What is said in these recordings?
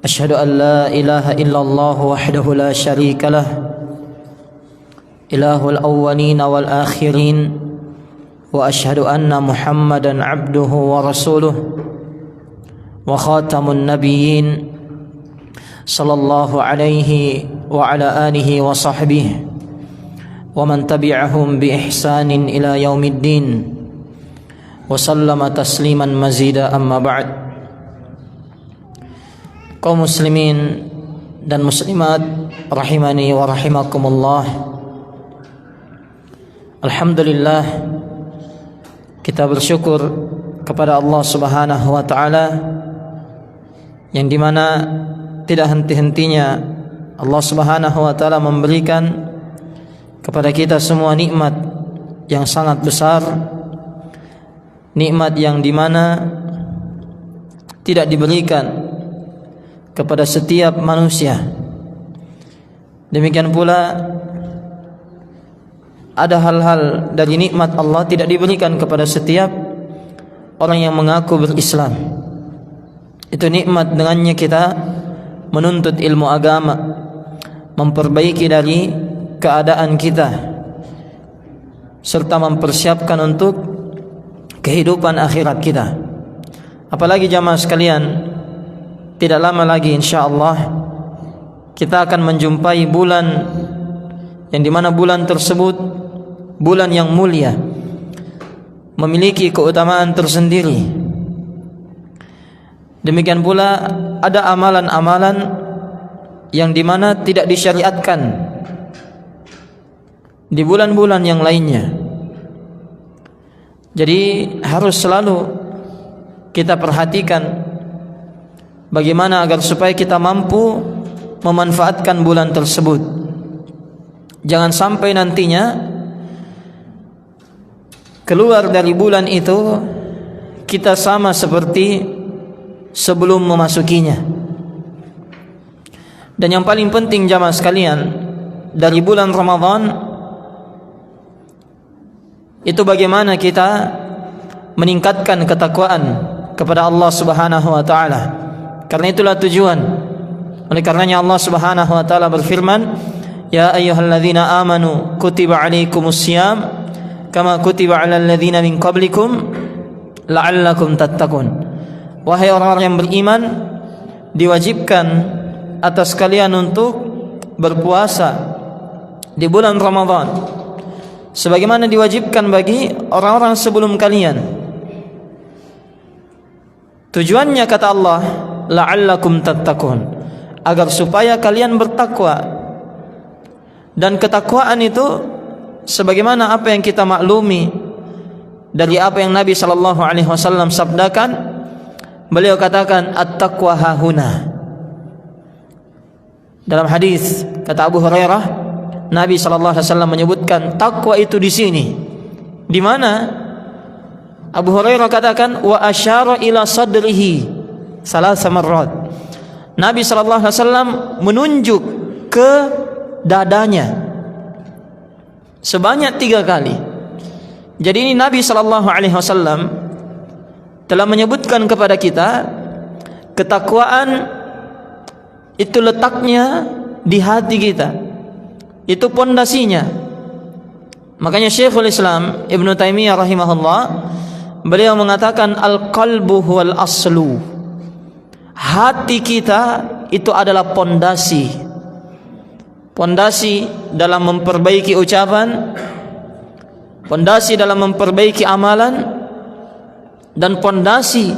أشهد أن لا إله إلا الله وحده لا شريك له إله الأولين والآخرين وأشهد أن محمدا عبده ورسوله وخاتم النبيين صلى الله عليه وعلى آله وصحبه ومن تبعهم بإحسان إلى يوم الدين وسلم تسليما مزيدا أما بعد. Kaum muslimin dan muslimat rahimani wa rahimakumullah. Alhamdulillah, kita bersyukur kepada Allah Subhanahu wa taala yang dimana tidak henti-hentinya Allah Subhanahu wa taala memberikan kepada kita semua nikmat yang sangat besar, nikmat yang dimana tidak diberikan kepada setiap manusia. Demikian pula ada hal-hal dari nikmat Allah tidak diberikan kepada setiap orang yang mengaku berislam. Itu nikmat dengannya kita menuntut ilmu agama, memperbaiki dari keadaan kita, serta mempersiapkan untuk kehidupan akhirat kita. Apalagi jamaah sekalian, tidak lama lagi insyaallah kita akan menjumpai bulan yang dimana bulan tersebut bulan yang mulia, memiliki keutamaan tersendiri. Demikian pula ada amalan-amalan yang dimana tidak disyariatkan di bulan-bulan yang lainnya. Jadi harus selalu kita perhatikan bagaimana agar supaya kita mampu memanfaatkan bulan tersebut. Jangan sampai nantinya keluar dari bulan itu kita sama seperti sebelum memasukinya. Dan yang paling penting jamaah sekalian, dari bulan Ramadan itu bagaimana kita meningkatkan ketakwaan kepada Allah Subhanahu wa taala. Karena itulah tujuan. Oleh karenanya Allah Subhanahu wa taala berfirman, "Ya ayyuhalladzina amanu kutiba alaikumusiyam kama kutiba alal ladzina min qablikum la'allakum tattaqun." Wahai orang-orang yang beriman, diwajibkan atas kalian untuk berpuasa di bulan Ramadan sebagaimana diwajibkan bagi orang-orang sebelum kalian. Tujuannya kata Allah, la'allakum tattaqun, agar supaya kalian bertakwa. Dan ketakwaan itu sebagaimana apa yang kita maklumi dari apa yang Nabi sallallahu alaihi wasallam sabdakan. Beliau katakan at-taqwa hahuna. Dalam hadis kata Abu Hurairah, Nabi sallallahu alaihi wasallam menyebutkan takwa itu di sini. Di mana? Abu Hurairah katakan wa asyara ila sadrihi salasa marrat. Nabi sallallahu alaihi wasallam menunjuk ke dadanya sebanyak 3 kali. Jadi ini Nabi sallallahu alaihi wasallam telah menyebutkan kepada kita ketakwaan itu letaknya di hati kita. Itu pondasinya. Makanya Syekhul Islam Ibnu Taimiyah rahimahullah beliau mengatakan al-qalbu huwal aslu. Hati kita itu adalah pondasi. Pondasi dalam memperbaiki ucapan, pondasi dalam memperbaiki amalan, dan pondasi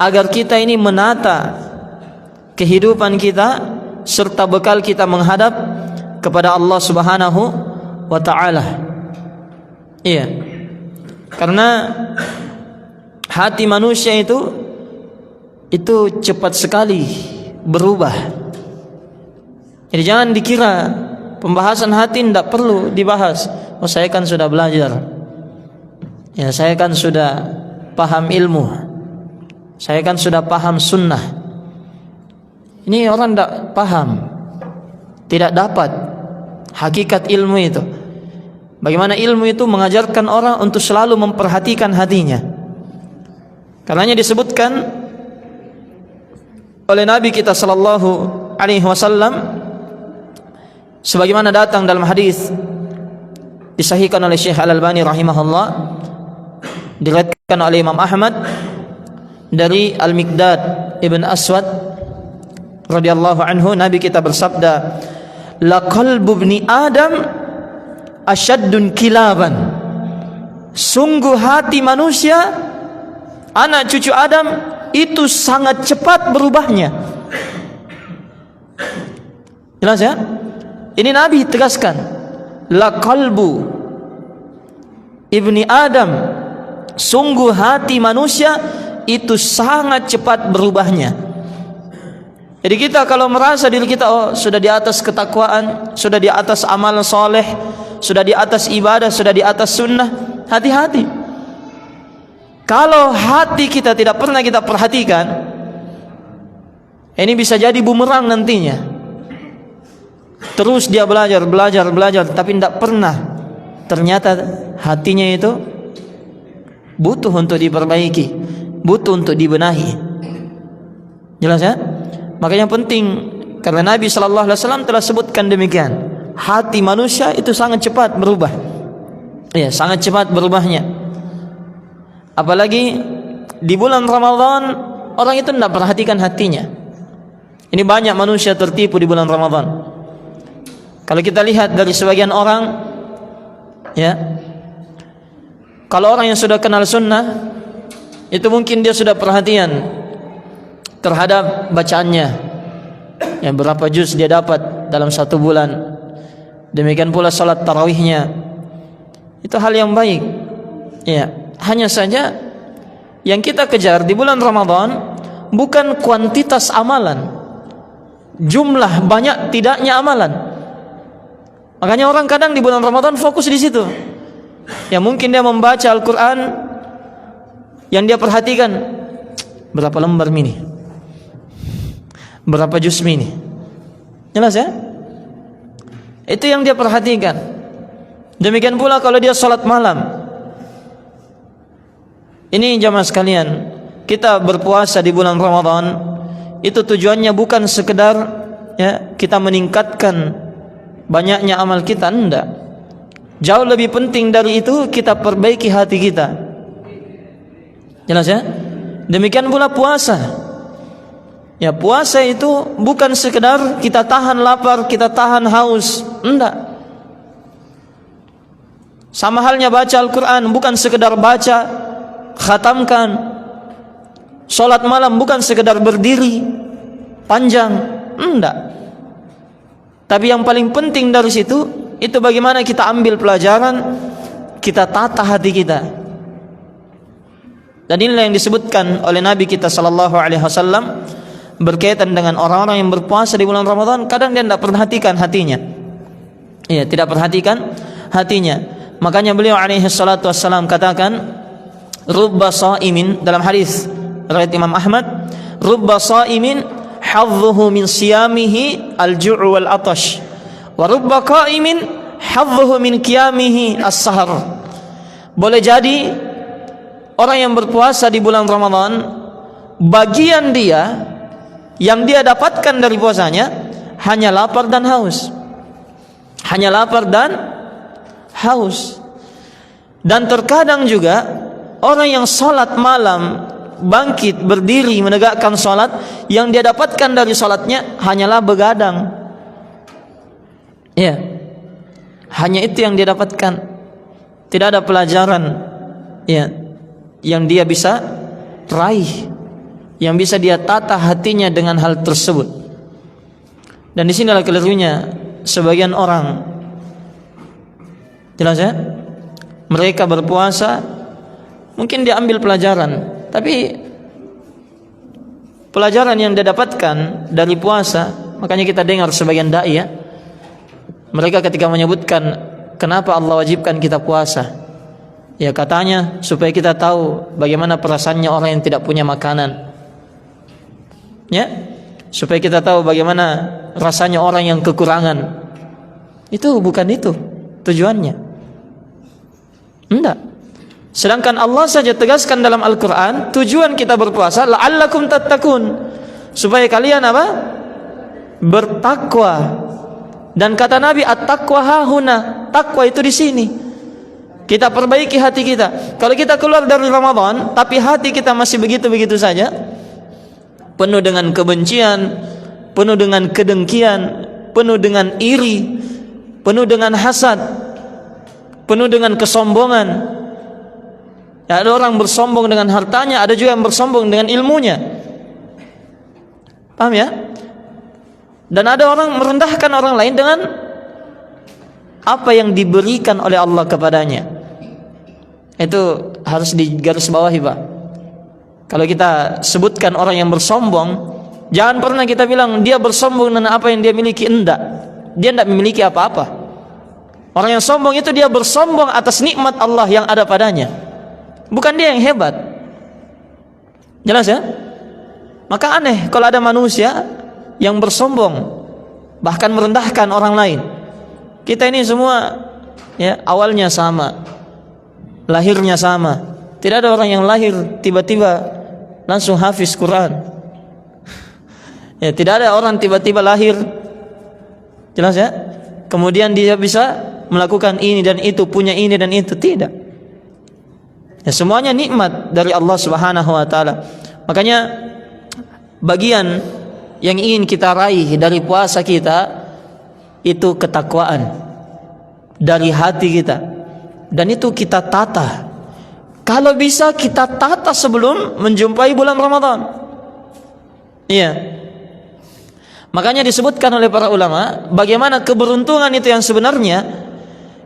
agar kita ini menata kehidupan kita serta bekal kita menghadap kepada Allah Subhanahu wa taala. Iya. Karena hati manusia itu cepat sekali berubah. Jadi jangan dikira pembahasan hati tidak perlu dibahas. Oh, saya kan sudah belajar. Ya, saya kan sudah paham ilmu. Saya kan sudah paham sunnah. Ini orang tidak paham, tidak dapat hakikat ilmu itu. Bagaimana ilmu itu mengajarkan orang untuk selalu memperhatikan hatinya. Karenanya disebutkan oleh Nabi kita sallallahu alaihi wasallam sebagaimana datang dalam hadis disahihkan oleh Syekh Al-Albani rahimahullah, diriwayatkan oleh Imam Ahmad dari Al-Miqdad ibn Aswad radhiyallahu anhu, Nabi kita bersabda, la qalbu ibni Adam asyaddun kilaban, sungguh hati manusia, anak cucu Adam itu sangat cepat berubahnya. Jelas ya? Ini Nabi tegaskan, la qalbu ibni Adam, sungguh hati manusia itu sangat cepat berubahnya. Jadi kita kalau merasa diri kita sudah di atas ketakwaan, sudah di atas amal soleh, sudah di atas ibadah, sudah di atas sunnah, hati-hati. Kalau hati kita tidak pernah kita perhatikan, ini bisa jadi bumerang nantinya. Terus dia belajar, tapi tidak pernah. Ternyata hatinya itu butuh untuk diperbaiki, butuh untuk dibenahi. Jelas ya? Makanya penting, karena Nabi sallallahu alaihi wasallam telah sebutkan demikian. Hati manusia itu sangat cepat berubah. Ya, sangat cepat berubahnya. Apalagi di bulan Ramadan, orang itu tidak perhatikan hatinya. Ini banyak manusia tertipu di bulan Ramadan. Kalau kita lihat dari sebagian orang, ya, kalau orang yang sudah kenal sunnah, itu mungkin dia sudah perhatian terhadap bacaannya, yang berapa juz dia dapat dalam satu bulan. Demikian pula salat tarawihnya. Itu hal yang baik. Ya, hanya saja yang kita kejar di bulan Ramadan bukan kuantitas amalan, jumlah banyak tidaknya amalan. Makanya orang kadang di bulan Ramadan fokus di situ. Ya, mungkin dia membaca Al-Quran, yang dia perhatikan berapa lembar mini, berapa juz mini. Jelas ya? Itu yang dia perhatikan. Demikian pula kalau dia salat malam. Ini jamaah sekalian, kita berpuasa di bulan Ramadan itu tujuannya bukan sekedar ya kita meningkatkan banyaknya amal kita, enggak. Jauh lebih penting dari itu kita perbaiki hati kita. Jelas ya? Demikian pula puasa. Ya, puasa itu bukan sekedar kita tahan lapar, kita tahan haus, enggak. Sama halnya baca Al-Quran, bukan sekedar baca, khatamkan. Salat malam bukan sekedar berdiri panjang, enggak. Tapi yang paling penting dari situ, itu bagaimana kita ambil pelajaran, kita tata hati kita. Dan inilah yang disebutkan oleh Nabi kita sallallahu alaihi wasallam berkaitan dengan orang-orang yang berpuasa di bulan Ramadan. Kadang dia tidak perhatikan hatinya. Iya, tidak perhatikan hatinya. Makanya beliau alaihi salatu wassalam katakan, rubba shaimin, dalam hadis riwayat Imam Ahmad, rubba shaimin hadzuhu min siyamihi al-ju' wal atash, wa rubba qaimin hadzuhu min qiyamihi as-sahar. Boleh jadi orang yang berpuasa di bulan Ramadan, bagian dia yang dia dapatkan dari puasanya hanya lapar dan haus. Hanya lapar dan haus. Dan terkadang juga orang yang salat malam, bangkit, berdiri, menegakkan salat, yang dia dapatkan dari salatnya hanyalah begadang. Ya, hanya itu yang dia dapatkan. Tidak ada pelajaran ya yang dia bisa raih, yang bisa dia tata hatinya dengan hal tersebut. Dan di sinilah kelirunya sebagian orang. Jelas ya? Mereka berpuasa, mungkin dia ambil pelajaran, tapi pelajaran yang dia dapatkan dari puasa, makanya kita dengar sebagian dai ya, mereka ketika menyebutkan kenapa Allah wajibkan kita puasa, ya katanya supaya kita tahu bagaimana perasaannya orang yang tidak punya makanan, ya, supaya kita tahu bagaimana rasanya orang yang kekurangan. Itu bukan itu tujuannya, enggak. Sedangkan Allah saja tegaskan dalam Al-Quran, tujuan kita berpuasa la'allakum tattaqun, supaya kalian apa? Bertakwa. Dan kata Nabi, at-taqwa hahuna, takwa itu di sini. Kita perbaiki hati kita. Kalau kita keluar dari Ramadan tapi hati kita masih begitu-begitu saja, penuh dengan kebencian, penuh dengan kedengkian, penuh dengan iri, penuh dengan hasad, penuh dengan kesombongan. Ya, ada orang bersombong dengan hartanya, ada juga yang bersombong dengan ilmunya. Paham ya? Dan ada orang merendahkan orang lain dengan apa yang diberikan oleh Allah kepadanya. Itu harus digarisbawahi, Pak. Kalau kita sebutkan orang yang bersombong, jangan pernah kita bilang dia bersombong dengan apa yang dia miliki. Enggak. Dia tidak memiliki apa-apa. Orang yang sombong itu dia bersombong atas nikmat Allah yang ada padanya. Bukan dia yang hebat. Jelas ya? Maka aneh kalau ada manusia yang bersombong, bahkan merendahkan orang lain. Kita ini semua ya awalnya sama, lahirnya sama. Tidak ada orang yang lahir tiba-tiba langsung hafiz Quran. Ya, tidak ada orang tiba-tiba lahir, jelas ya, kemudian dia bisa melakukan ini dan itu, punya ini dan itu. Tidak. Ya, semuanya nikmat dari Allah Subhanahu wa taala. Makanya bagian yang ingin kita raih dari puasa kita itu ketakwaan dari hati kita, dan itu kita tata. Kalau bisa kita tata sebelum menjumpai bulan Ramadan. Iya. Makanya disebutkan oleh para ulama bagaimana keberuntungan itu yang sebenarnya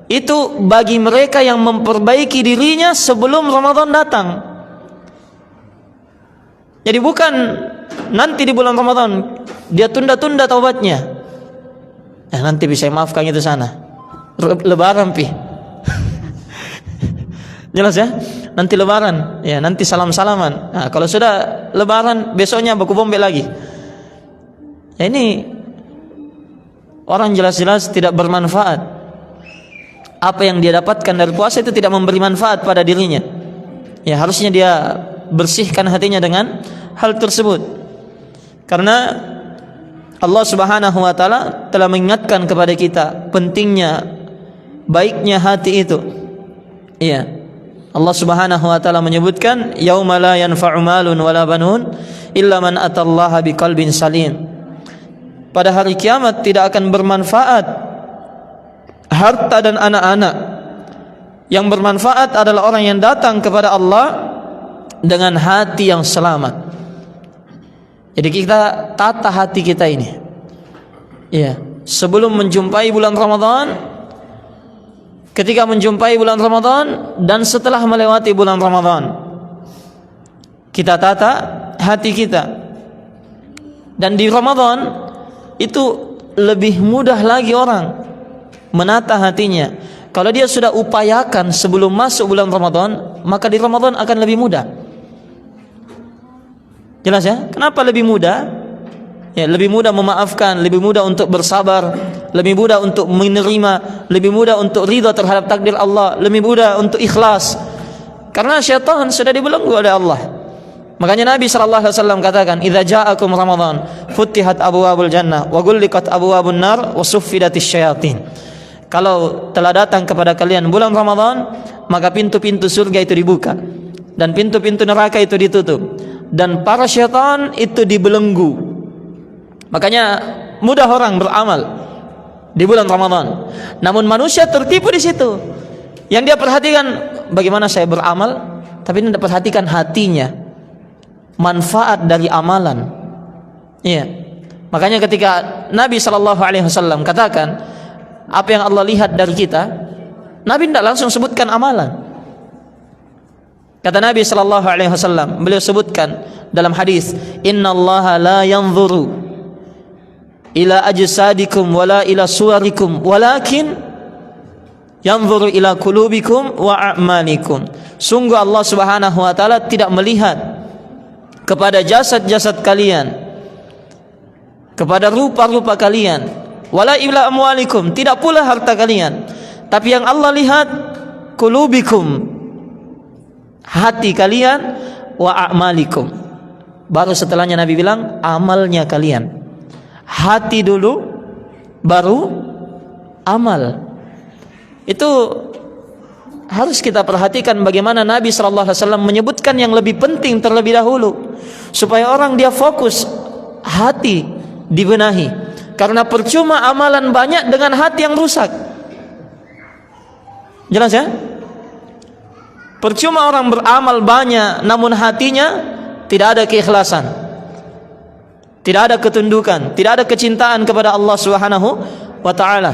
itu bagi mereka yang memperbaiki dirinya sebelum Ramadan datang. Jadi bukan nanti di bulan Ramadan dia tunda-tunda taubatnya. Nanti bisa maafkan itu sana. Lebaran pi. Jelas ya? Nanti lebaran, ya nanti salam-salaman. Nah, kalau sudah lebaran besoknya baku bombe lagi. Ya ini orang jelas-jelas tidak bermanfaat. Apa yang dia dapatkan dari puasa itu tidak memberi manfaat pada dirinya. Ya harusnya dia bersihkan hatinya dengan hal tersebut. Karena Allah Subhanahu wa taala telah mengingatkan kepada kita pentingnya baiknya hati itu. Iya. Allah Subhanahu wa taala menyebutkan yauma la yanfa'u malun wala banun illa man atallaha biqalbin salim. Pada hari kiamat tidak akan bermanfaat harta dan anak-anak. Yang bermanfaat adalah orang yang datang kepada Allah dengan hati yang selamat. Jadi kita tata hati kita ini. Ya, sebelum menjumpai bulan Ramadan, ketika menjumpai bulan Ramadan, dan setelah melewati bulan Ramadan, kita tata hati kita. Dan di Ramadan itu lebih mudah lagi orang menata hatinya. Kalau dia sudah upayakan sebelum masuk bulan Ramadan, maka di Ramadan akan lebih mudah. Jelas ya? Kenapa lebih mudah? Ya, lebih mudah memaafkan, lebih mudah untuk bersabar, lebih mudah untuk menerima, lebih mudah untuk ridha terhadap takdir Allah, lebih mudah untuk ikhlas. Karena syaitan sudah dibelenggu oleh Allah. Makanya Nabi sallallahu alaihi wasallam katakan, "Idza ja'akum Ramadan, futihat abwaabul jannah wa ghulliqat abwaabun nar wa suffidatis syayatin." Kalau telah datang kepada kalian bulan Ramadan, maka pintu-pintu surga itu dibuka dan pintu-pintu neraka itu ditutup dan para syaitan itu dibelenggu. Makanya mudah orang beramal di bulan Ramadan. Namun manusia tertipu di situ. Yang dia perhatikan bagaimana saya beramal, tapi tidak perhatikan hatinya, manfaat dari amalan. Iya. Makanya ketika Nabi sallallahu alaihi wasallam katakan apa yang Allah lihat dari kita, Nabi tidak langsung sebutkan amalan. Kata Nabi sallallahu alaihi wasallam, beliau sebutkan dalam hadis, "Innallaha la yanzuru ila ajsadikum wala ila suwarikum walakin yanzuru ila qulubikum wa a'malikum." Sungguh Allah Subhanahu wa taala tidak melihat kepada jasad-jasad kalian, kepada rupa-rupa kalian, wala ila amwalikum, tidak pula harta kalian, tapi yang Allah lihat qulubikum, hati kalian, wa a'malikum, Baru setelahnya Nabi bilang amalnya kalian. Hati dulu, baru amal. Itu harus kita perhatikan bagaimana Nabi SAW menyebutkan yang lebih penting terlebih dahulu, supaya orang dia fokus, hati dibenahi. Karena percuma amalan banyak dengan hati yang rusak. Jelas ya? Percuma orang beramal banyak namun hatinya tidak ada keikhlasan, tidak ada ketundukan, tidak ada kecintaan kepada Allah Subhanahu wa taala.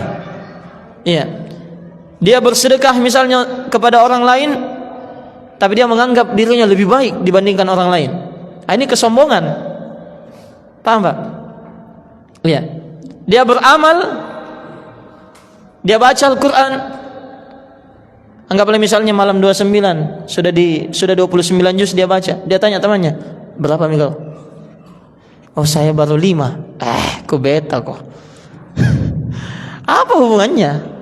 Iya. Dia bersedekah misalnya kepada orang lain, tapi dia menganggap dirinya lebih baik dibandingkan orang lain. Nah, ini kesombongan. Paham Pak? Iya. Dia beramal, dia baca Al-Quran. Anggaplah misalnya malam 29, sudah 29 juz dia baca. Dia tanya temannya, berapa Miguel? Oh saya baru 5. Aku beta kok. Apa hubungannya?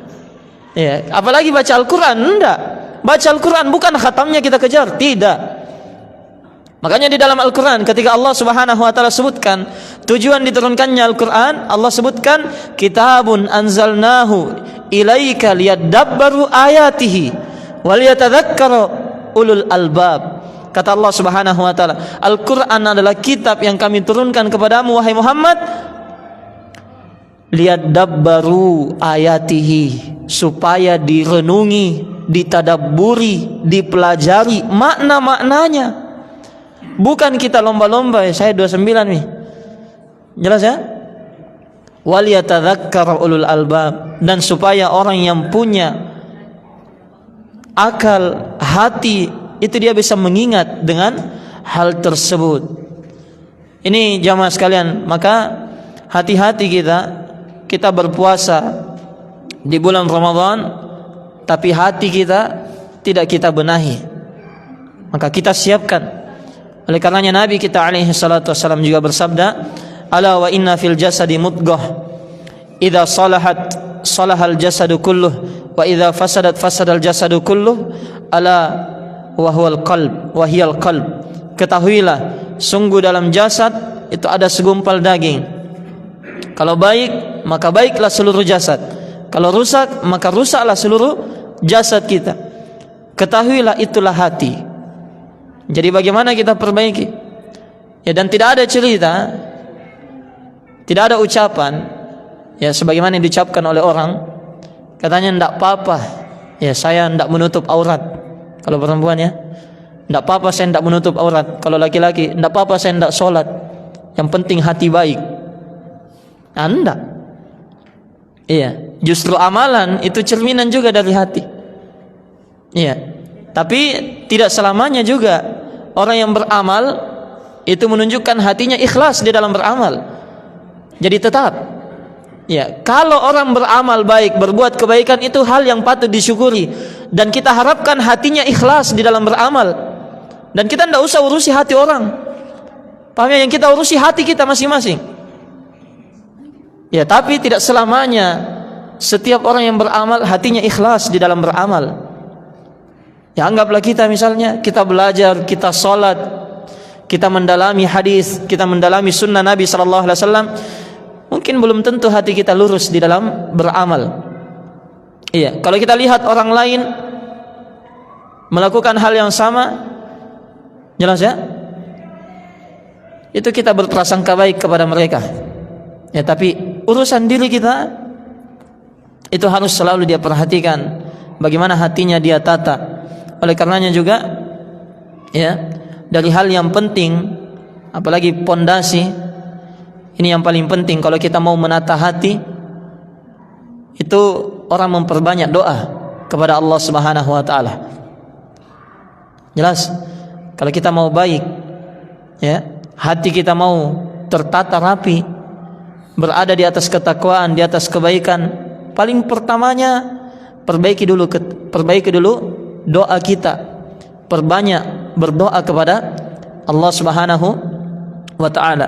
Ya, apalagi baca Al-Quran, enggak. Baca Al-Quran bukan khatamnya kita kejar, tidak. Makanya di dalam Al-Quran ketika Allah Subhanahu wa taala sebutkan tujuan diturunkannya Al-Quran, Allah sebutkan kitabun anzalnahu ilaika liyadabbaru ayatihi waliyatadzakkara ulul albab. Kata Allah Subhanahu wa taala, Al-Quran adalah kitab yang kami turunkan kepadamu wahai Muhammad, liyadabbaru ayatihi, supaya direnungi, ditadabburi, dipelajari makna-maknanya. Bukan kita lomba-lomba, saya 29 nih. Jelas ya? Waliyatadzakkara ulul albab, dan supaya orang yang punya akal, hati, itu dia bisa mengingat dengan hal tersebut. Ini jamaah sekalian, maka hati-hati kita berpuasa di bulan Ramadan, tapi hati kita tidak kita benahi. Maka kita siapkan. Oleh karenanya Nabi kita alaihi salatu wasallam juga bersabda, ala wa inna fil jasadi mudghah idza salahat salahal jasadu kulluh wa idza fasadat fasadal jasadu kulluh ala wa huwal qalb wa hiyal qalb. Ketahuilah sungguh dalam jasad itu ada segumpal daging. Kalau baik maka baiklah seluruh jasad, kalau rusak maka rusaklah seluruh jasad kita. Ketahuilah itulah hati. Jadi bagaimana kita perbaiki? Ya, dan tidak ada cerita, tidak ada ucapan, ya sebagaimana yang diucapkan oleh orang, katanya ndak apa-apa, ya saya ndak menutup aurat. Kalau perempuan ya, ndak apa-apa saya ndak menutup aurat. Kalau laki-laki, ndak apa-apa saya ndak sholat. Yang penting hati baik. Anda, iya, justru amalan itu cerminan juga dari hati. Iya. Tapi tidak selamanya juga orang yang beramal itu menunjukkan hatinya ikhlas di dalam beramal. Jadi tetap, ya, kalau orang beramal baik, berbuat kebaikan itu hal yang patut disyukuri, dan kita harapkan hatinya ikhlas di dalam beramal. Dan kita tidak usah urusi hati orang. Paham ya? Yang kita urusi hati kita masing-masing. Ya, tapi tidak selamanya setiap orang yang beramal hatinya ikhlas di dalam beramal. Ya, anggaplah kita misalnya kita belajar, kita sholat, kita mendalami hadis, kita mendalami sunnah Nabi SAW. Mungkin belum tentu hati kita lurus di dalam beramal. Iya, kalau kita lihat orang lain melakukan hal yang sama, jelas ya, itu kita berprasangka baik kepada mereka. Ya, tapi urusan diri kita itu harus selalu dia perhatikan, bagaimana hatinya dia tata. Oleh karenanya juga, ya, dari hal yang penting, apalagi pondasi, ini yang paling penting kalau kita mau menata hati, itu orang memperbanyak doa kepada Allah Subhanahu wa taala. Jelas, kalau kita mau baik, ya, hati kita mau tertata rapi, berada di atas ketakwaan, di atas kebaikan, paling pertamanya perbaiki dulu doa kita. Perbanyak berdoa kepada Allah Subhanahu wa taala.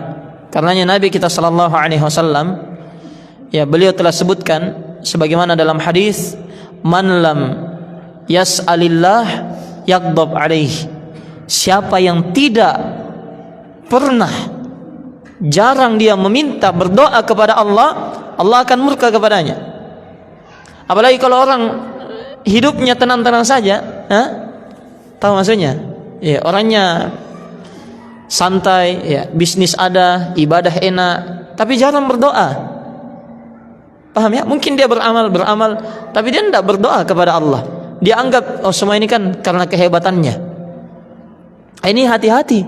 Karenanya Nabi kita sallallahu alaihi wasallam, ya, beliau telah sebutkan sebagaimana dalam hadis, man lam yas'alillah yaghdab alaihi. Siapa yang tidak pernah, jarang dia meminta, berdoa kepada Allah, Allah akan murka kepadanya. Apalagi kalau orang hidupnya tenang-tenang saja, tahu maksudnya? Ya, orangnya santai, ya, bisnis ada, ibadah enak, tapi jarang berdoa. Paham ya? Mungkin dia beramal, tapi dia tidak berdoa kepada Allah. Dia anggap, oh semua ini kan karena kehebatannya. Ini hati-hati.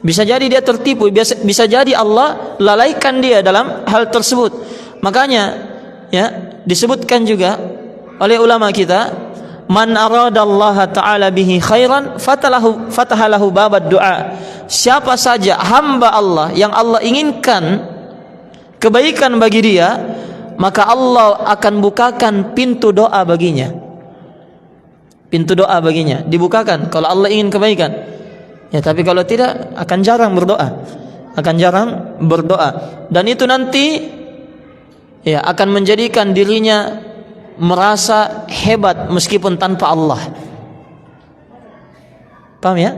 Bisa jadi dia tertipu, bisa jadi Allah lalaikan dia dalam hal tersebut. Makanya ya disebutkan juga oleh ulama kita, man aradallaha ta'ala bihi khairan fatahalahu babad du'a. Siapa saja hamba Allah yang Allah inginkan kebaikan bagi dia, maka Allah akan bukakan pintu doa baginya. Pintu doa baginya dibukakan kalau Allah ingin kebaikan. Ya, tapi kalau tidak akan jarang berdoa. Dan itu nanti ya akan menjadikan dirinya merasa hebat meskipun tanpa Allah. Paham ya?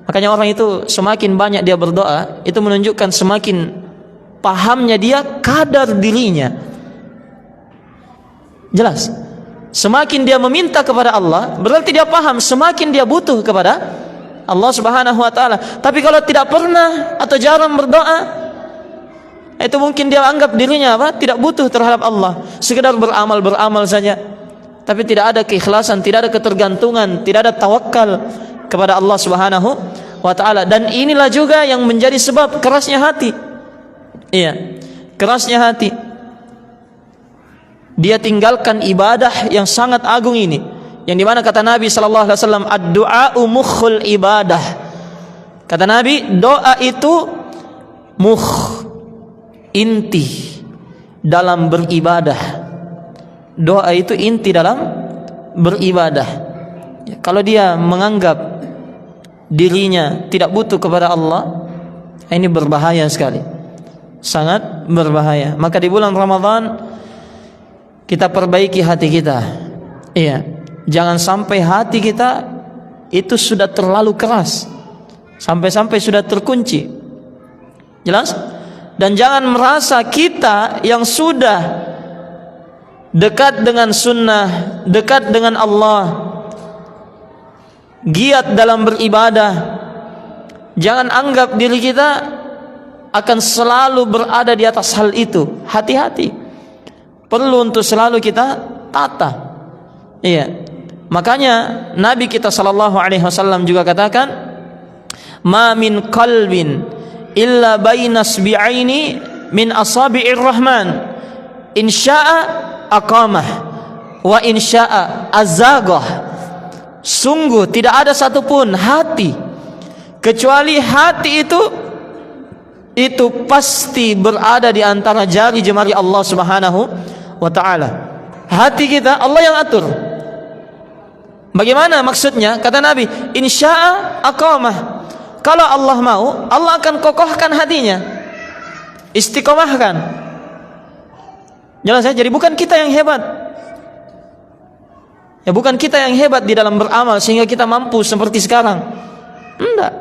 Makanya orang itu semakin banyak dia berdoa, itu menunjukkan semakin pahamnya dia kadar dirinya. Jelas. Semakin dia meminta kepada Allah, berarti dia paham semakin dia butuh kepada Allah Subhanahu wa taala. Tapi kalau tidak pernah atau jarang berdoa, itu mungkin dia anggap dirinya tidak butuh terhadap Allah, sekedar beramal saja. Tapi tidak ada keikhlasan, tidak ada ketergantungan, tidak ada tawakal kepada Allah Subhanahu wa taala. Dan inilah juga yang menjadi sebab kerasnya hati. Iya, kerasnya hati. Dia tinggalkan ibadah yang sangat agung ini, yang dimana kata Nabi sallallahu alaihi wasallam, ad-du'a'u mukhul ibadah. Kata Nabi, doa itu inti dalam beribadah. Doa itu inti dalam beribadah. Ya, kalau dia menganggap dirinya tidak butuh kepada Allah, ini berbahaya sekali, sangat berbahaya. Maka di bulan Ramadan kita perbaiki hati kita. Iya, jangan sampai hati kita itu sudah terlalu keras, sampai-sampai sudah terkunci. Jelas? Dan jangan merasa kita yang sudah dekat dengan sunnah, dekat dengan Allah, giat dalam beribadah, jangan anggap diri kita akan selalu berada di atas hal itu. Hati-hati, perlu untuk selalu kita tata. Iya. Makanya Nabi kita sallallahu alaihi wasallam juga katakan, ma min qalbin illa bainas bi'aini min asabi'ir rahman insya'a aqamah wa insya'a azagah. Sungguh tidak ada satupun hati kecuali hati itu pasti berada di antara jari jemari Allah Subhanahu wa ta'ala. Hati kita Allah yang atur. Bagaimana maksudnya? Kata Nabi, insya'a aqamah. Kalau Allah mau, Allah akan kokohkan hatinya, istiqomahkan. Jelas ya? Jadi bukan kita yang hebat. Ya, bukan kita yang hebat di dalam beramal sehingga kita mampu seperti sekarang. Enggak.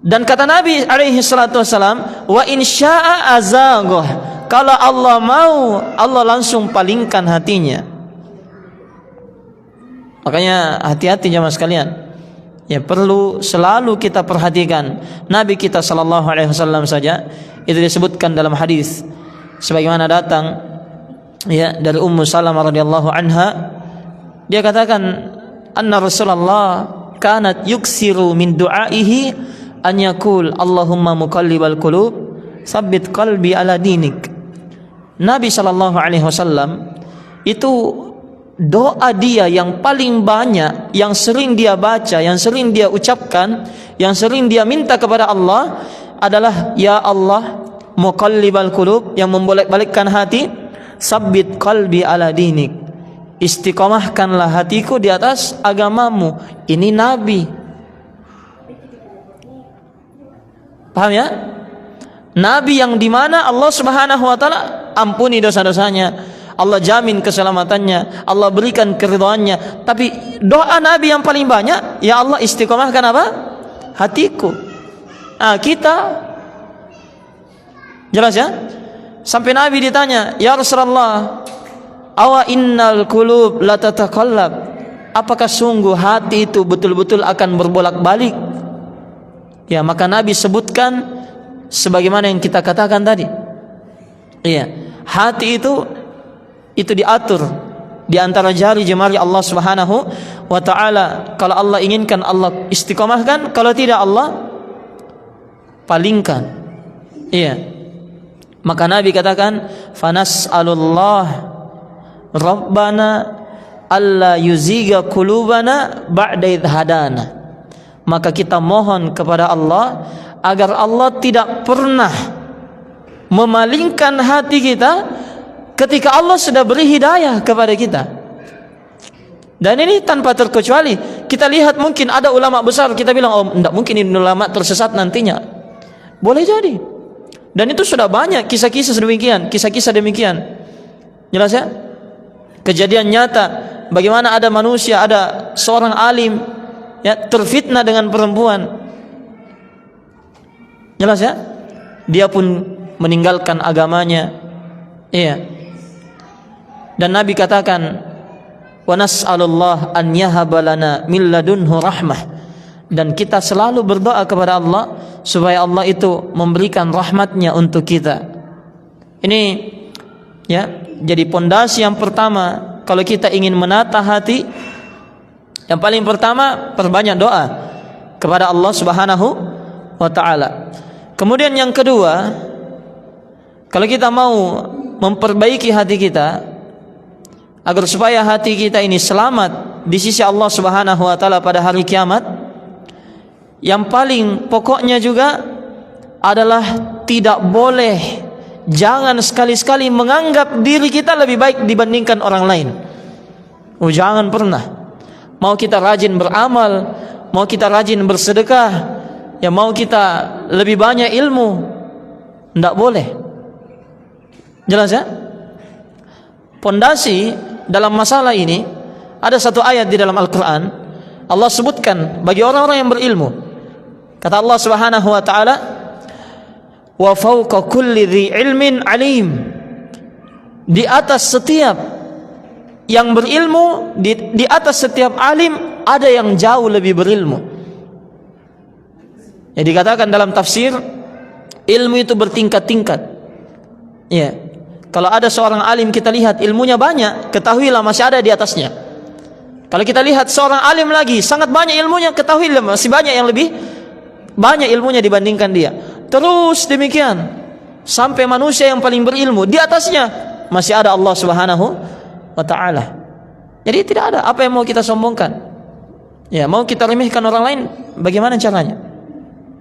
Dan kata Nabi alaihi salatu wassalam, wa insya'a azaghah. Kalau Allah mau, Allah langsung palingkan hatinya. Makanya hati-hati jemaah sekalian. Ya, perlu selalu kita perhatikan. Nabi kita sallallahu alaihi wasallam saja itu disebutkan dalam hadis sebagaimana datang ya dari Ummu Salamah radhiyallahu anha, dia katakan anna Rasulullah kanat yuksiru min du'aihi an yaqul Allahumma muqallibal qulub tsabbit qalbi ala dinik. Nabi sallallahu alaihi wasallam itu doa dia yang paling banyak, yang sering dia baca, yang sering dia ucapkan, yang sering dia minta kepada Allah adalah, ya Allah muqallibal qulub, yang membolak-balikkan hati, sabbit qalbi ala dinik, istiqomahkanlah hatiku di atas agamamu. Ini Nabi. Paham ya? Nabi yang dimana Allah Subhanahu wa ta'ala ampuni dosa-dosanya, Allah jamin keselamatannya, Allah berikan keridhaannya. Tapi doa Nabi yang paling banyak, ya Allah istiqomahkan apa? Hatiku. Kita jelas ya? Sampai Nabi ditanya, "Ya Rasulullah, awa innal qulub la tatakallab?" Apakah sungguh hati itu betul-betul akan berbolak-balik? Ya, maka Nabi sebutkan sebagaimana yang kita katakan tadi. Iya, hati itu diatur di antara jari-jemari Allah Subhanahu wa taala. Kalau Allah inginkan, Allah istiqomahkan, kalau tidak, Allah palingkan. Iya. Maka Nabi katakan, "Fanas'alullah Rabbana alla yuziga qulubana ba'da idh hadana." Maka kita mohon kepada Allah agar Allah tidak pernah memalingkan hati kita ketika Allah sudah beri hidayah kepada kita. Dan ini tanpa terkecuali. Kita lihat mungkin ada ulama besar, kita bilang, "Oh, tidak mungkin ini ulama tersesat nantinya." Boleh jadi. Dan itu sudah banyak kisah-kisah demikian. Jelas ya? Kejadian nyata bagaimana ada manusia, ada seorang alim ya terfitnah dengan perempuan. Jelas ya? Dia pun meninggalkan agamanya. Iya. Dan Nabi katakan, "Wa nas'alullah an yahaba lana min ladunhu rahmah." Dan kita selalu berdoa kepada Allah supaya Allah itu memberikan rahmatnya untuk kita. Ini ya, jadi pondasi yang pertama kalau kita ingin menata hati. Yang paling pertama, perbanyak doa kepada Allah Subhanahu wa taala. Kemudian yang kedua, kalau kita mau memperbaiki hati kita agar supaya hati kita ini selamat di sisi Allah Subhanahu wa taala pada hari kiamat, yang paling pokoknya juga adalah tidak boleh, jangan sekali-sekali menganggap diri kita lebih baik dibandingkan orang lain. Jangan pernah. Mau kita rajin beramal, mau kita rajin bersedekah, ya mau kita lebih banyak ilmu, tidak boleh. Jelas ya? Pondasi dalam masalah ini ada satu ayat di dalam Al-Quran. Allah sebutkan bagi orang-orang yang berilmu. Kata Allah Subhanahu wa taala, "Wa fawqa kulli dzi ilmin alim." Di atas setiap yang berilmu, di atas setiap alim ada yang jauh lebih berilmu. Ya, dikatakan dalam tafsir, ilmu itu bertingkat-tingkat. Ya. Kalau ada seorang alim kita lihat ilmunya banyak, ketahuilah masih ada di atasnya. Kalau kita lihat seorang alim lagi sangat banyak ilmunya, ketahuilah masih banyak yang lebih banyak ilmunya dibandingkan dia. Terus demikian sampai manusia yang paling berilmu, di atasnya masih ada Allah Subhanahu wa taala. Jadi tidak ada apa yang mau kita sombongkan. Ya, mau kita remehkan orang lain, bagaimana caranya?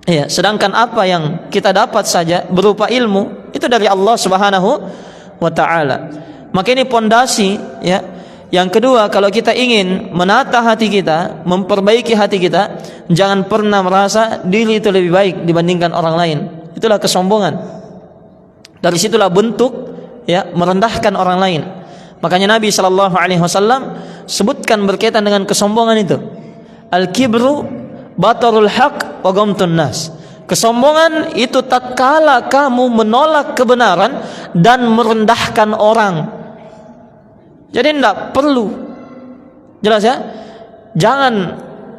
Ya, sedangkan apa yang kita dapat saja berupa ilmu itu dari Allah Subhanahu wa taala. Maka ini pondasi ya. Yang kedua, kalau kita ingin menata hati kita, memperbaiki hati kita, jangan pernah merasa diri itu lebih baik dibandingkan orang lain. Itulah kesombongan. Dari situlah bentuk ya merendahkan orang lain. Makanya Nabi sallallahu alaihi wasallam sebutkan berkaitan dengan kesombongan itu. Al-kibru batarul haq wa ghamtun nas. Kesombongan itu tatkala kamu menolak kebenaran dan merendahkan orang. Jadi tidak perlu. Jelas ya? Jangan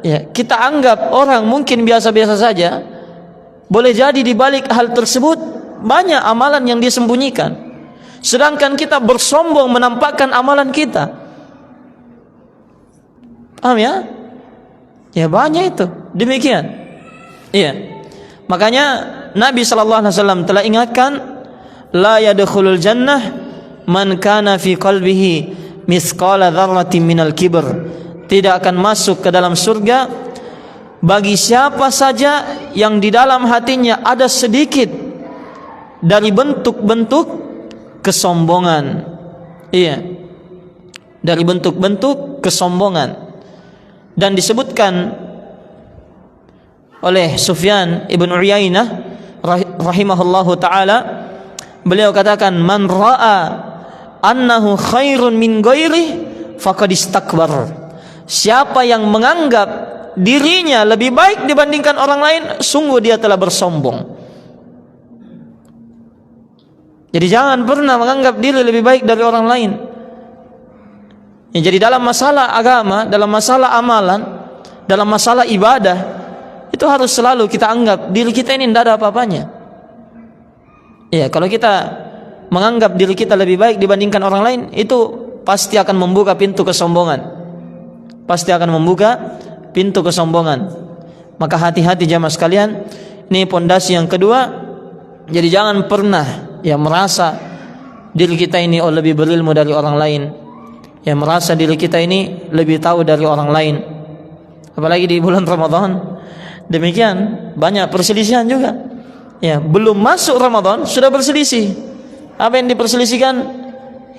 ya, kita anggap orang mungkin biasa-biasa saja. Boleh jadi di balik hal tersebut banyak amalan yang disembunyikan. Sedangkan kita bersombong menampakkan amalan kita. Paham ya? Ya banyak itu. Demikian. Iya. Makanya Nabi sallallahu alaihi wasallam telah ingatkan, la yadkhulul jannah man kana fi qalbihi mithqala dzarratin minal kibr. Tidak akan masuk ke dalam surga bagi siapa saja yang di dalam hatinya ada sedikit dari bentuk-bentuk kesombongan. Iya. Dari bentuk-bentuk kesombongan. Dan disebutkan oleh Sufyan ibn Uyainah rahimahullahu taala, beliau katakan, man ra'a annahu khairun min ghairi faqad istakbar. Siapa yang menganggap dirinya lebih baik dibandingkan orang lain, sungguh dia telah bersombong. Jadi jangan pernah menganggap diri lebih baik dari orang lain. Ya, jadi dalam masalah agama, dalam masalah amalan, dalam masalah ibadah, itu harus selalu kita anggap diri kita ini tidak ada apa-apanya. Ya, kalau kita menganggap diri kita lebih baik dibandingkan orang lain, itu pasti akan membuka pintu kesombongan. Pasti akan membuka pintu kesombongan. Maka hati-hati jamaah sekalian. Ini pondasi yang kedua. Jadi jangan pernah merasa diri kita ini lebih berilmu dari orang lain. Merasa diri kita ini lebih tahu dari orang lain. Apalagi di bulan Ramadan. Demikian banyak perselisihan juga. Belum masuk Ramadan sudah berselisih. Apa yang diperselisihkan?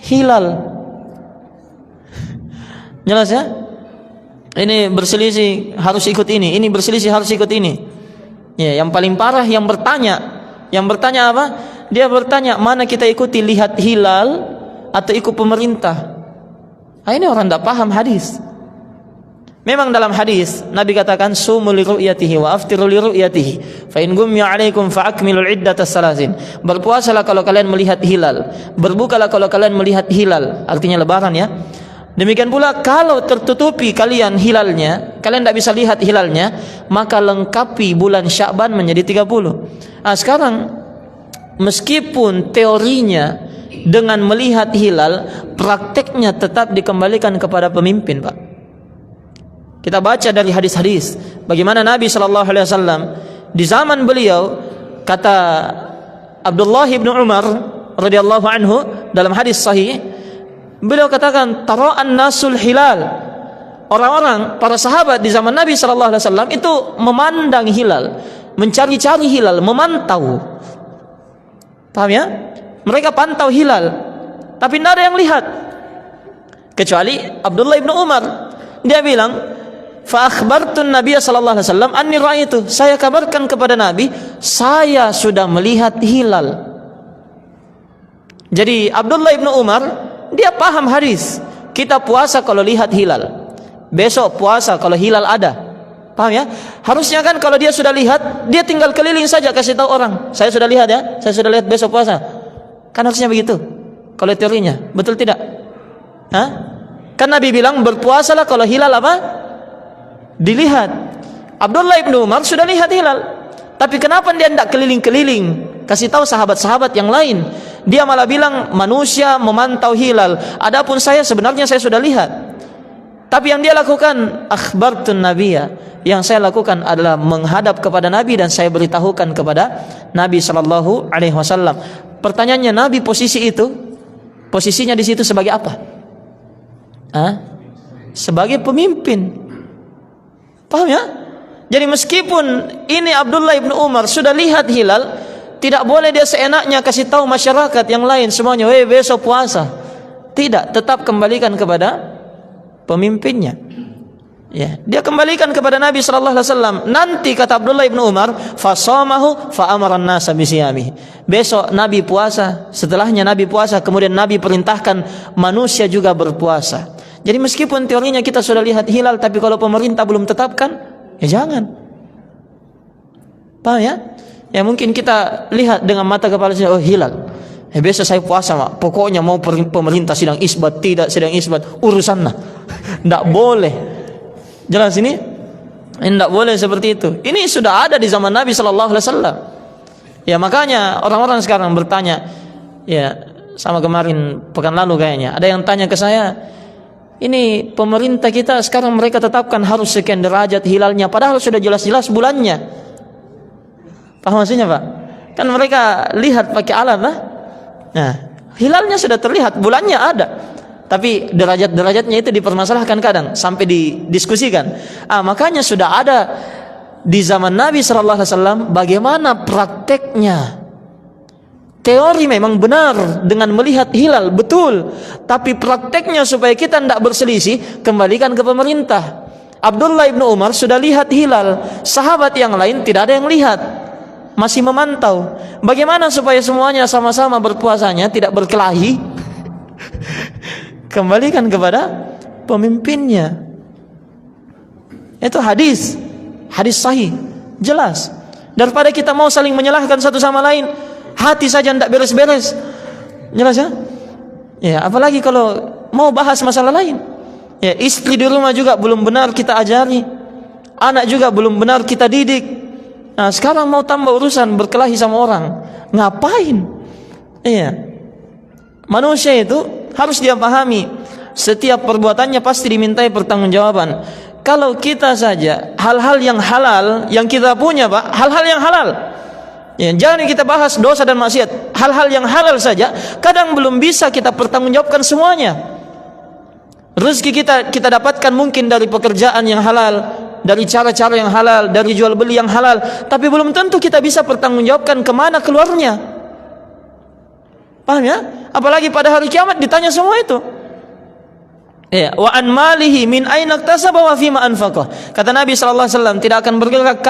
Hilal. Jelas ya? Ini berselisih harus ikut ini berselisih harus ikut ini. Yang paling parah yang bertanya. Yang bertanya apa? Dia bertanya, mana kita ikuti, lihat hilal atau ikut pemerintah? Ini orang tidak paham hadis. Memang dalam hadis Nabi katakan sumu li ru'yatihi wa aftiru li ru'yatihi fa in gumya 'alaikum fa akmilul iddata salasin. Berpuasalah kalau kalian melihat hilal, berbukalah kalau kalian melihat hilal, artinya lebaran ya. Demikian pula kalau tertutupi kalian hilalnya, kalian tidak bisa lihat hilalnya, maka lengkapi bulan Sya'ban menjadi 30. Sekarang meskipun teorinya dengan melihat hilal, prakteknya tetap dikembalikan kepada pemimpin, Pak. Kita baca dari hadis-hadis bagaimana Nabi SAW di zaman beliau, kata Abdullah bin Umar radhiyallahu anhu dalam hadis sahih, beliau katakan tara'an nasul hilal. Orang-orang, para sahabat di zaman Nabi SAW itu memandang hilal, mencari-cari hilal, memantau. Paham ya? Mereka pantau hilal, tapi tidak ada yang lihat kecuali Abdullah bin Umar. Dia bilang, fa akhbartu Nabi sallallahu alaihi wasallam anni ra'aitu. Saya kabarkan kepada Nabi, saya sudah melihat hilal. Jadi Abdullah bin Umar dia paham hadis. Kita puasa kalau lihat hilal. Besok puasa kalau hilal ada. Paham ya? Harusnya kan kalau dia sudah lihat, dia tinggal keliling saja kasih tahu orang, saya sudah lihat ya, saya sudah lihat besok puasa. Kan harusnya begitu. Kalau teorinya, betul tidak? Kan Nabi bilang berpuasalah kalau hilal apa? Dilihat. Abdullah bin Umar sudah lihat hilal, tapi kenapa dia tidak keliling-keliling kasih tahu sahabat-sahabat yang lain? Dia malah bilang manusia memantau hilal, adapun saya sebenarnya saya sudah lihat. Tapi yang dia lakukan, akhbartun nabiyya, yang saya lakukan adalah menghadap kepada Nabi dan saya beritahukan kepada Nabi sallallahu alaihi wasallam. Pertanyaannya, Nabi posisinya di situ sebagai apa? Sebagai pemimpin. Paham ya? Jadi meskipun ini Abdullah bin Umar sudah lihat hilal, tidak boleh dia seenaknya kasih tahu masyarakat yang lain semuanya, besok puasa. Tidak, tetap kembalikan kepada pemimpinnya. Dia kembalikan kepada Nabi sallallahu alaihi wasallam. Nanti kata Abdullah bin Umar, fasamahu fa amara an-nasa bisiyami. Besok Nabi puasa, setelahnya Nabi puasa, kemudian Nabi perintahkan manusia juga berpuasa. Jadi meskipun teorinya kita sudah lihat hilal, tapi kalau pemerintah belum tetapkan, jangan. Paham ya? Mungkin kita lihat dengan mata kepala saja, hilal. Besok saya puasa, Mak. Pokoknya mau pemerintah sidang isbat, tidak sidang isbat, urusannya. Tidak boleh. Jelas ini? Tidak boleh seperti itu. Ini sudah ada di zaman Nabi sallallahu alaihi wasallam. Makanya orang-orang sekarang bertanya, sama kemarin pekan lalu kayaknya, ada yang tanya ke saya, ini pemerintah kita sekarang mereka tetapkan harus sekian derajat hilalnya, padahal sudah jelas-jelas bulannya. Paham maksudnya, Pak? Kan mereka lihat pakai alat lah. Nah, hilalnya sudah terlihat, bulannya ada. Tapi derajat-derajatnya itu dipermasalahkan kadang sampai didiskusikan. Makanya sudah ada di zaman Nabi sallallahu alaihi wasallam bagaimana prakteknya. Teori memang benar dengan melihat hilal, betul. Tapi prakteknya supaya kita tidak berselisih, kembalikan ke pemerintah. Abdullah bin Umar sudah lihat hilal, sahabat yang lain tidak ada yang lihat, masih memantau. Bagaimana supaya semuanya sama-sama berpuasanya, tidak berkelahi? Kembalikan kepada pemimpinnya. Itu hadis sahih, jelas. Daripada kita mau saling menyalahkan satu sama lain, hati saja tidak beres-beres. Jelas ya? Ya, apalagi kalau mau bahas masalah lain. Ya, istri di rumah juga belum benar kita ajari, anak juga belum benar kita didik. Nah, sekarang mau tambah urusan berkelahi sama orang, ngapain? Iya. Manusia itu harus dia pahami, setiap perbuatannya pasti dimintai pertanggungjawaban. Kalau kita saja hal-hal yang halal yang kita punya, Pak, hal-hal yang halal. Ya, jangan kita bahas dosa dan maksiat. Hal-hal yang halal saja kadang belum bisa kita pertanggungjawabkan semuanya. Rezeki kita dapatkan mungkin dari pekerjaan yang halal, dari cara-cara yang halal, dari jual beli yang halal, tapi belum tentu kita bisa pertanggungjawabkan kemana keluarnya. Paham ya? Apalagi pada hari kiamat ditanya semua itu. Ya, wa an malihi min aina iktasaba wa fima anfaqah. Kata Nabi sallallahu alaihi wasallam, tidak akan bergerak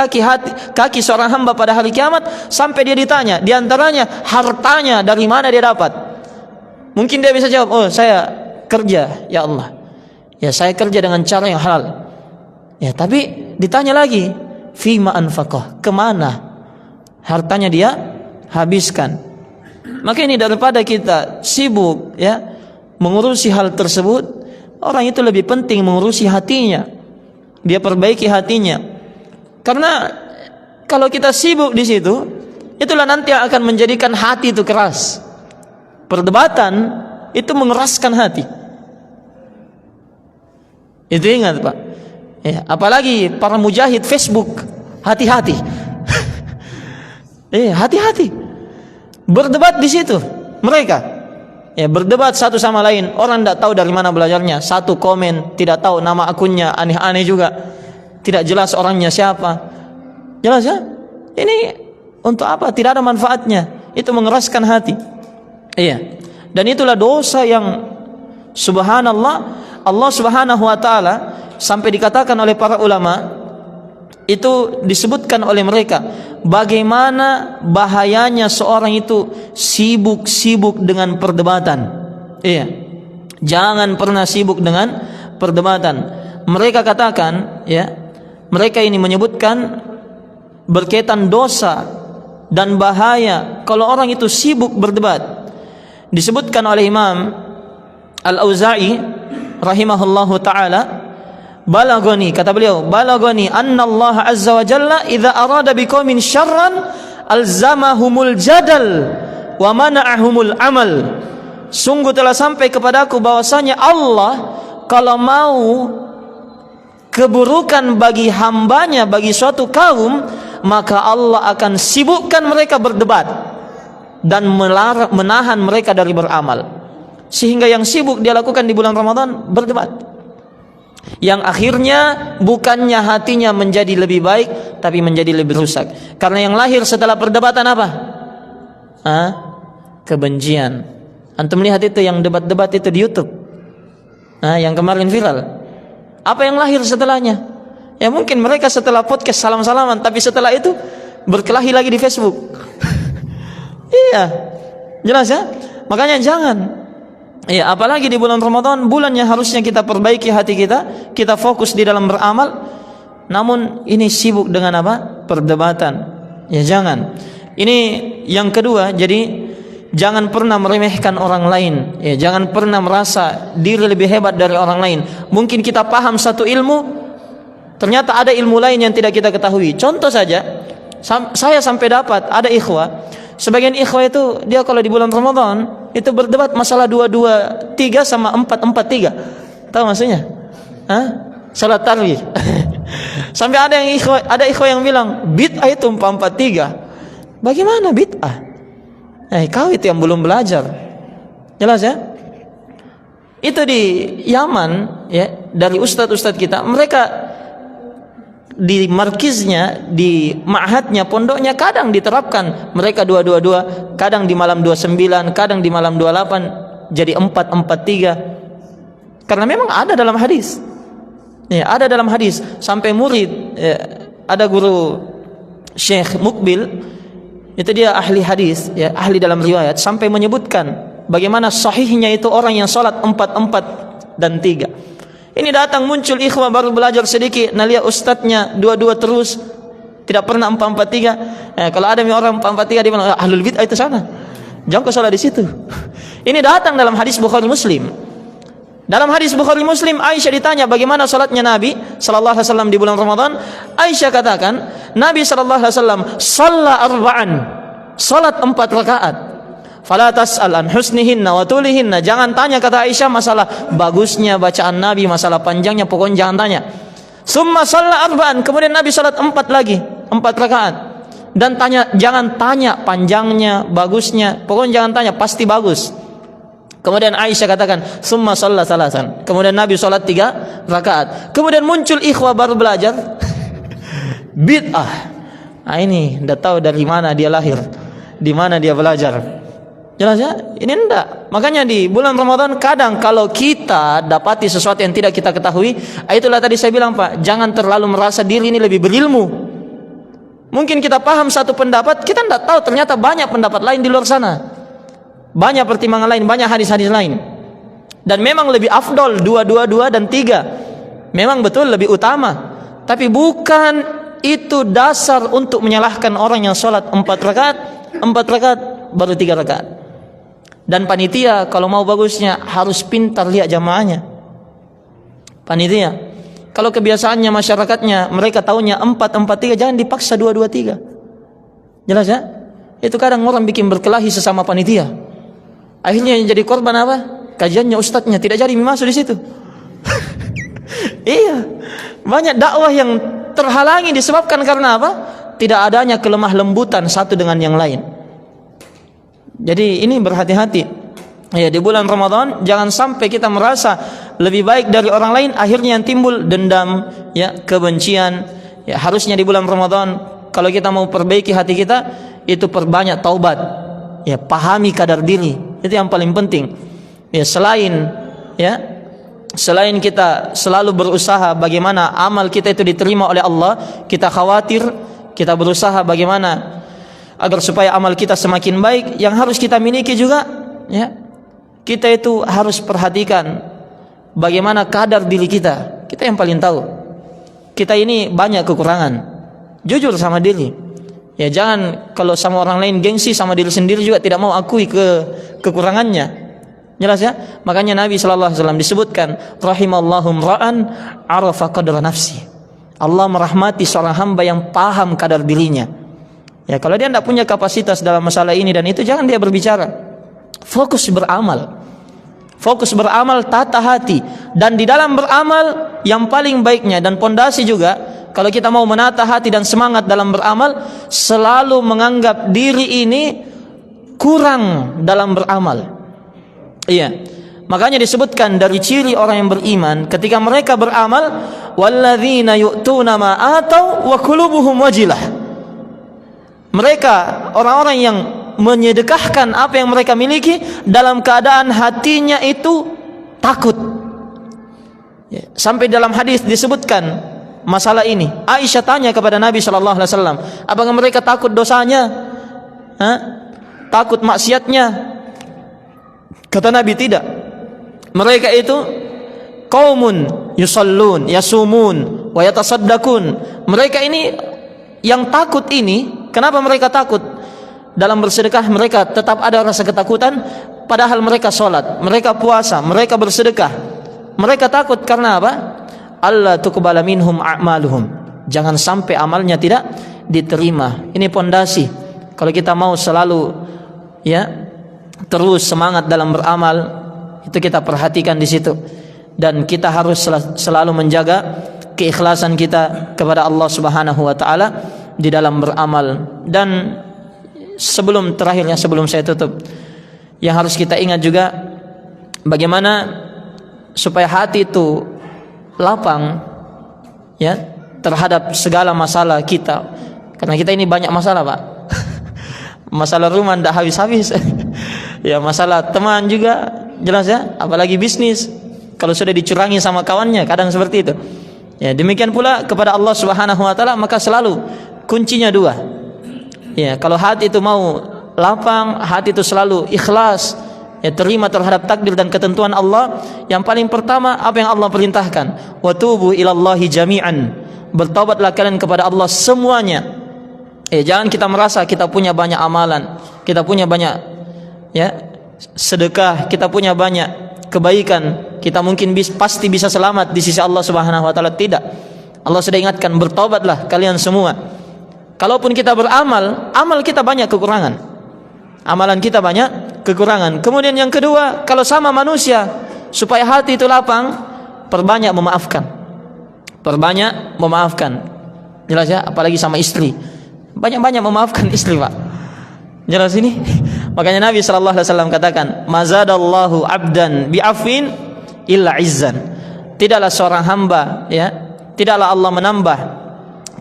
kaki seorang hamba pada hari kiamat sampai dia ditanya, di antaranya hartanya dari mana dia dapat. Mungkin dia bisa jawab, "Oh, saya kerja, ya Allah. Ya, saya kerja dengan cara yang halal." Ya, tapi ditanya lagi, fima anfaqah, kemana hartanya dia habiskan. Maka ini daripada kita sibuk ya mengurusi hal tersebut, orang itu lebih penting mengurusi hatinya. Dia perbaiki hatinya. Karena kalau kita sibuk di situ, itulah nanti yang akan menjadikan hati itu keras. Perdebatan itu mengeraskan hati. Itu ingat, Pak. Ya, apalagi para mujahid Facebook, hati-hati. Hati-hati. Berdebat di situ mereka. Ya, berdebat satu sama lain. Orang tidak tahu dari mana belajarnya. Satu komen, tidak tahu nama akunnya, aneh-aneh juga. Tidak jelas orangnya siapa. Jelas ya? Ini untuk apa? Tidak ada manfaatnya. Itu mengeraskan hati. Iya. Dan itulah dosa yang subhanallah, Allah Subhanahu wa taala sampai dikatakan oleh para ulama, itu disebutkan oleh mereka bagaimana bahayanya seorang itu sibuk-sibuk dengan perdebatan. Iya. Jangan pernah sibuk dengan perdebatan. Mereka katakan, ya, mereka ini menyebutkan berkaitan dosa dan bahaya kalau orang itu sibuk berdebat. Disebutkan oleh Imam Al-Auza'i rahimahullahu taala, balagoni, kata beliau, balagoni anna Allah azza wa jalla idza arada biqaumin syarran alzamahumul jadal wa mana'ahumul amal. Sungguh telah sampai kepadaku bahwasanya Allah kalau mau keburukan bagi hambanya, bagi suatu kaum, maka Allah akan sibukkan mereka berdebat dan menahan mereka dari beramal. Sehingga yang sibuk dia lakukan di bulan Ramadan berdebat, yang akhirnya bukannya hatinya menjadi lebih baik, tapi menjadi lebih rusak. Karena yang lahir setelah perdebatan apa? Kebencian. Antum lihat itu yang debat-debat itu di YouTube, yang kemarin viral. Apa yang lahir setelahnya? Ya mungkin mereka setelah podcast salam-salaman, tapi setelah itu berkelahi lagi di Facebook. Iya, jelas ya. Makanya jangan. Ya, apalagi di bulan Ramadan, bulan yang harusnya kita perbaiki hati kita, kita fokus di dalam beramal. Namun ini sibuk dengan apa? Perdebatan. Ya jangan. Ini yang kedua. Jadi jangan pernah meremehkan orang lain. Ya, jangan pernah merasa diri lebih hebat dari orang lain. Mungkin kita paham satu ilmu, ternyata ada ilmu lain yang tidak kita ketahui. Contoh saja, saya sampai dapat ada ikhwah. Sebagian ikhwah itu dia kalau di bulan Ramadan itu berdebat masalah 2-2-3 sama 4-4-3. Tahu maksudnya? Salat tarawih. Sampai ada ikhwah yang bilang bid'ah itu 4-4-3. Bagaimana bid'ah? Kau itu yang belum belajar. Jelas ya? Itu di Yaman ya, dari ustadz-ustadz kita, mereka di markiznya, di ma'hadnya, pondoknya kadang diterapkan mereka 2-2-2, kadang di malam 29, kadang di malam 28 jadi 4-4-3. Karena memang ada dalam hadis. Ya, ada dalam hadis sampai murid ya, ada guru Syekh Mukbil, itu dia ahli hadis, ya, ahli dalam riwayat, sampai menyebutkan bagaimana sahihnya itu orang yang salat 4-4 dan 3. Ini datang muncul ikhwah baru belajar sedikit, nah lihat ustadznya dua-dua terus, tidak pernah 4-4-3. Kalau ada orang 4-4-3 di mana ahlul bid'ah itu sana, jangan kau salah di situ. Ini datang dalam hadis Bukhari Muslim. Dalam hadis Bukhari Muslim, Aisyah ditanya bagaimana salatnya Nabi sallallahu alaihi wasallam di bulan Ramadan. Aisyah katakan, Nabi sallallahu alaihi wasallam shalla arba'an, salat 4 rakaat. Fala tas'al an husnihinna wa tulihinna, jangan tanya, kata Aisyah, masalah bagusnya bacaan Nabi, masalah panjangnya, pokoknya jangan tanya. Summa shalla arba'an, kemudian Nabi salat 4 lagi, 4 rakaat. Dan jangan tanya panjangnya, bagusnya, pokoknya jangan tanya, pasti bagus. Kemudian Aisyah katakan, summa shalla salasan, kemudian Nabi salat 3 rakaat. Kemudian muncul ikhwah baru belajar bid'ah. Nah, ini enggak tahu dari mana dia lahir, di mana dia belajar. Jelas ya? Ini enggak. Makanya di bulan Ramadan kadang kalau kita dapati sesuatu yang tidak kita ketahui, itulah tadi saya bilang, Pak, jangan terlalu merasa diri ini lebih berilmu. Mungkin kita paham satu pendapat, kita enggak tahu ternyata banyak pendapat lain di luar sana. Banyak pertimbangan lain, banyak hadis-hadis lain. Dan memang lebih afdol 2 dan 3. Memang betul lebih utama. Tapi bukan itu dasar untuk menyalahkan orang yang sholat 4 rakaat baru 3 rakaat. Dan panitia kalau mau bagusnya harus pintar lihat jamaahnya. Panitia, kalau kebiasaannya masyarakatnya mereka tahunya 4-4-3, jangan dipaksa 2-2-3. Jelas ya? Itu kadang orang bikin berkelahi sesama panitia. Akhirnya yang jadi korban apa? Kajiannya ustadznya tidak jadi masuk di situ. Iya, banyak dakwah yang terhalangi disebabkan karena apa? Tidak adanya kelemah lembutan satu dengan yang lain. Jadi ini berhati-hati. Ya, di bulan Ramadan jangan sampai kita merasa lebih baik dari orang lain, akhirnya yang timbul dendam, ya, kebencian. Ya, harusnya di bulan Ramadan kalau kita mau perbaiki hati kita, itu perbanyak taubat. Ya, pahami kadar diri. Itu yang paling penting. Ya, selain kita selalu berusaha bagaimana amal kita itu diterima oleh Allah, kita khawatir, kita berusaha bagaimana agar supaya amal kita semakin baik. Yang harus kita miliki juga, ya, kita itu harus perhatikan bagaimana kadar diri kita. Kita yang paling tahu. Kita ini banyak kekurangan. Jujur sama diri. Ya, jangan kalau sama orang lain gengsi, sama diri sendiri juga tidak mau akui kekurangannya. Jelas ya? Makanya Nabi sallallahu alaihi wasallam disebutkan, rahimallahu ra'an arafa qadra nafsi. Allah merahmati seorang hamba yang paham kadar dirinya. Ya, kalau dia tidak punya kapasitas dalam masalah ini dan itu, jangan dia berbicara. Fokus beramal. Fokus beramal, tata hati. Dan di dalam beramal yang paling baiknya dan pondasi juga, kalau kita mau menata hati dan semangat dalam beramal, selalu menganggap diri ini kurang dalam beramal. Iya. Makanya disebutkan dari ciri orang yang beriman ketika mereka beramal, walladzina yu'tuna ma atau wa qulubuhum wajilah. Mereka orang-orang yang menyedekahkan apa yang mereka miliki dalam keadaan hatinya itu takut. Ya. Sampai dalam hadis disebutkan masalah ini. Aisyah tanya kepada Nabi sallallahu alaihi wasallam, apakah mereka takut dosanya? Takut maksiatnya? Kata Nabi, tidak. Mereka itu qaumun yusallun, yasumun, wa yatasaddaqun. Mereka ini yang takut ini, kenapa mereka takut? Dalam bersedekah mereka tetap ada rasa ketakutan, padahal mereka sholat, mereka puasa, mereka bersedekah. Mereka takut karena apa? Allah tuqbala minhum a'maluhum. Jangan sampai amalnya tidak diterima. Ini pondasi. Kalau kita mau selalu, ya, terus semangat dalam beramal, itu kita perhatikan di situ. Dan kita harus selalu menjaga keikhlasan kita kepada Allah Subhanahu wa taala di dalam beramal. Dan sebelum saya tutup, yang harus kita ingat juga bagaimana supaya hati itu lapang, ya, terhadap segala masalah kita. Karena kita ini banyak masalah, Pak. Masalah rumah tidak habis-habis. Ya, masalah teman juga, jelas ya, apalagi bisnis. Kalau sudah dicurangi sama kawannya, kadang seperti itu. Ya, demikian pula kepada Allah Subhanahu wa taala, maka selalu kuncinya 2. Ya, kalau hati itu mau lapang, hati itu selalu ikhlas, ya, terima terhadap takdir dan ketentuan Allah, yang paling pertama apa yang Allah perintahkan, wa tubu ilallahi jami'an, bertaubatlah kalian kepada Allah semuanya. Jangan kita merasa kita punya banyak amalan, kita punya banyak sedekah, kita punya banyak kebaikan, kita mungkin pasti bisa selamat di sisi Allah Subhanahu wa taala. Tidak. Allah sudah ingatkan, bertaubatlah kalian semua. Kalaupun kita beramal, amal kita banyak kekurangan. Amalan kita banyak kekurangan. Kemudian yang kedua, kalau sama manusia, supaya hati itu lapang, perbanyak memaafkan. Perbanyak memaafkan. Jelas ya, apalagi sama istri. Banyak-banyak memaafkan istri, Pak. Jelas ini. Makanya Nabi sallallahu alaihi wasallam katakan, "Mazadallahu 'abdan bi'afwin illa 'izzan." Tidaklah seorang hamba, tidaklah Allah menambah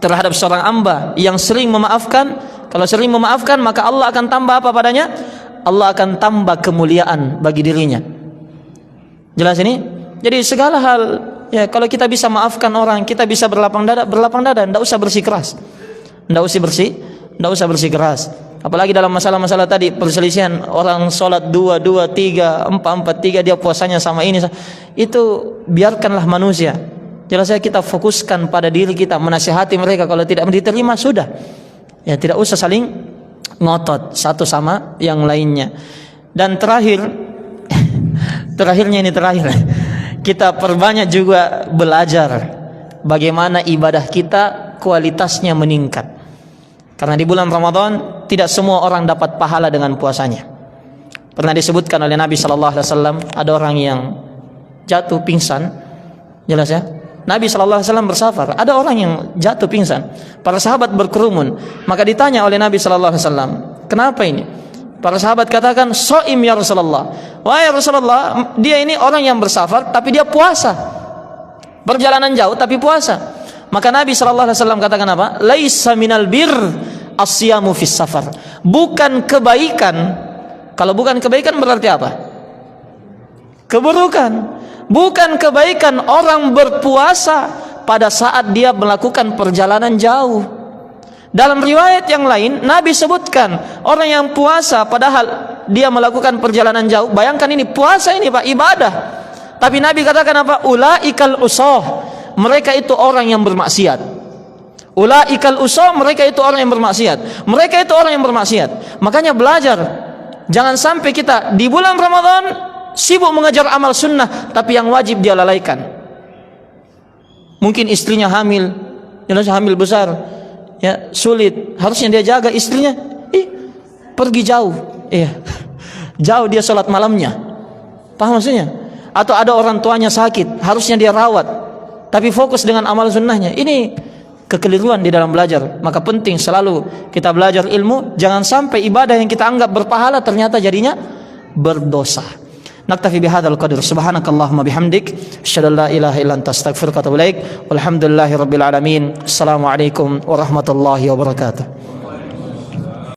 terhadap seorang hamba yang sering memaafkan. Kalau sering memaafkan, maka Allah akan tambah apa padanya? Allah akan tambah kemuliaan bagi dirinya. Jelas ini? Jadi segala hal, kalau kita bisa maafkan orang, kita bisa berlapang dada, enggak usah bersikeras. Enggak usah bersikeras. Apalagi dalam masalah-masalah tadi, perselisihan orang sholat 2, 3, 4, 3, dia puasanya sama ini. Itu biarkanlah manusia. Jelas saya kita fokuskan pada diri kita, menasihati mereka. Kalau tidak diterima, sudah. Tidak usah saling ngotot satu sama yang lainnya. Dan terakhirnya ini terakhir. Kita perbanyak juga belajar bagaimana ibadah kita kualitasnya meningkat. Karena di bulan Ramadan tidak semua orang dapat pahala dengan puasanya. Pernah disebutkan oleh Nabi sallallahu alaihi wasallam, ada orang yang jatuh pingsan. Jelas ya? Nabi sallallahu alaihi wasallam bersafar, ada orang yang jatuh pingsan. Para sahabat berkerumun, maka ditanya oleh Nabi sallallahu alaihi wasallam, "Kenapa ini?" Para sahabat katakan, "Shaim ya Rasulullah." Wahai Rasulullah, dia ini orang yang bersafar tapi dia puasa. Perjalanan jauh tapi puasa. Maka Nabi sallallahu alaihi wasallam katakan apa? Laisa minal bir as-siyamu fis safar. Bukan kebaikan. Kalau bukan kebaikan berarti apa? Keburukan. Bukan kebaikan orang berpuasa pada saat dia melakukan perjalanan jauh. Dalam riwayat yang lain, Nabi sebutkan orang yang puasa padahal dia melakukan perjalanan jauh. Bayangkan ini puasa ini Pak, ibadah. Tapi Nabi katakan apa? Ulaikal usah. Mereka itu orang yang bermaksiat. Ulaikal usah, mereka itu orang yang bermaksiat. Mereka itu orang yang bermaksiat. Makanya belajar. Jangan sampai kita di bulan Ramadan sibuk mengejar amal sunnah, tapi yang wajib dia lalaikan. Mungkin istrinya hamil, hamil besar, sulit. Harusnya dia jaga istrinya. Pergi jauh, jauh dia sholat malamnya. Paham maksudnya? Atau ada orang tuanya sakit, harusnya dia rawat, tapi fokus dengan amal sunnahnya. Ini kekeliruan di dalam belajar. Maka penting selalu kita belajar ilmu. Jangan sampai ibadah yang kita anggap berpahala ternyata jadinya berdosa. Naktafi bihadzal qadr. Subhanakallahumma bihamdik, asyhadu an la ilaha illa anta, astaghfiruka wa atubu ilaik. Walhamdulillahirabbil alamin. Assalamualaikum warahmatullahi wabarakatuh.